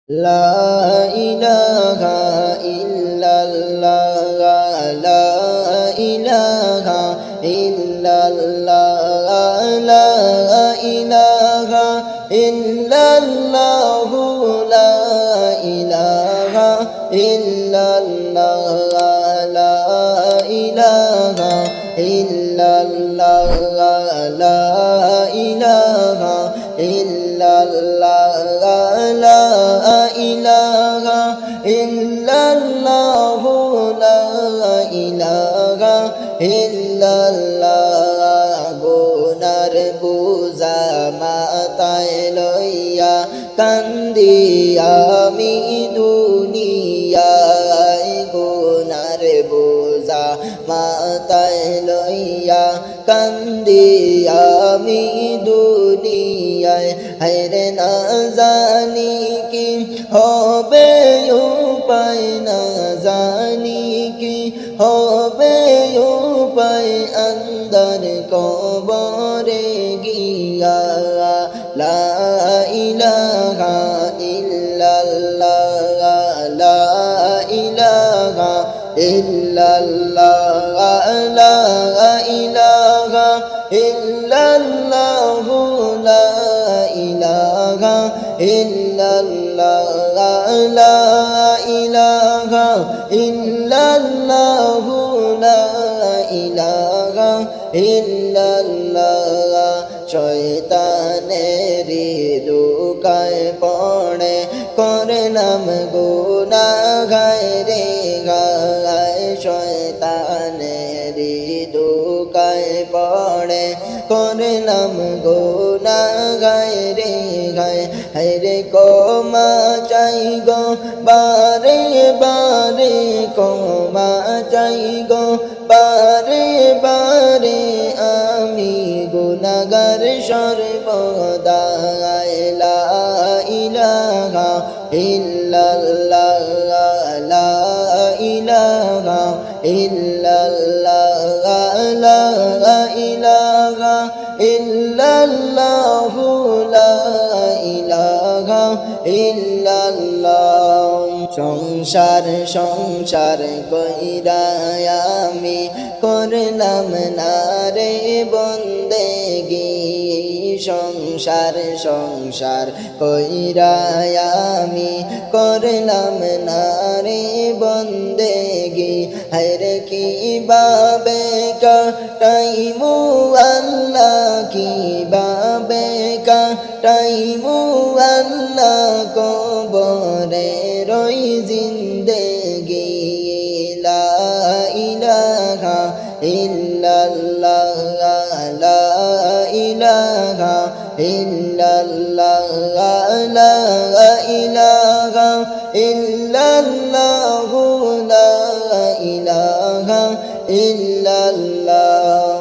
لا إله إلا الله لا إله إلا الله لا إله إلا الله لا إله إلا الله لا إله إلا الله لا إله إلا الله لا إله إلا الله لا إله إلا الله গুনার বোঝা মাথায় লইয়া কান্দি আমি দুনিয়ায় গুনার বোঝা মাথায় লইয়া কান্দি আমি দুনিয়ায় হায়রে না জানি কি হবে উপায় না জানি কি হবে উপায় অন্দর কবরে গিয়া লা ইলাহা ইল্লাল্লাহ লা ইলাহা ইল্লাল্লাহ লা ইলাহা ইল্লাল্লাহ লা ইলাহা ইল্লাল্লাহ লা ইলাহা ইল্লাল্লাহ লা ইলাহা ইল্লাল্লাহ শয়তানেরি দুকায় পড়ে করলাম গুনাহ রে গায় শয়তানেরি দুকায় পড়ে করলাম গুনাহ রে গায় হরে ক্ষমা চাই গো বারে বারে ক্ষমা চাই গো বারে বারে আমি গুনাহগার সর্বদা লা ইলাহা ইল্লাল্লাহ লা ইলাহা ইল্লাল্লাহ লা ইলাহা ইল্লাল্লাহ লা ইলাহা ইল্লাল্লাহ সংসার সংসার কইরা আমি করলাম না রে বন্দেগি সংসার সংসার কইরা আমি করলাম না রে বন্দেগি হরে কি বাবে কাটাইমু আল্লাহ কি বাবে কাটাইমু আল্লাহ কবরে রই জিন্দেগি লা ইলাহা ইল্লাল্লাহ লা ইলাহা ইল্লাল্লাহ লা ইলাহা ইল্লাল্লাহ লা ইলাহা ইল্লাল্লাহ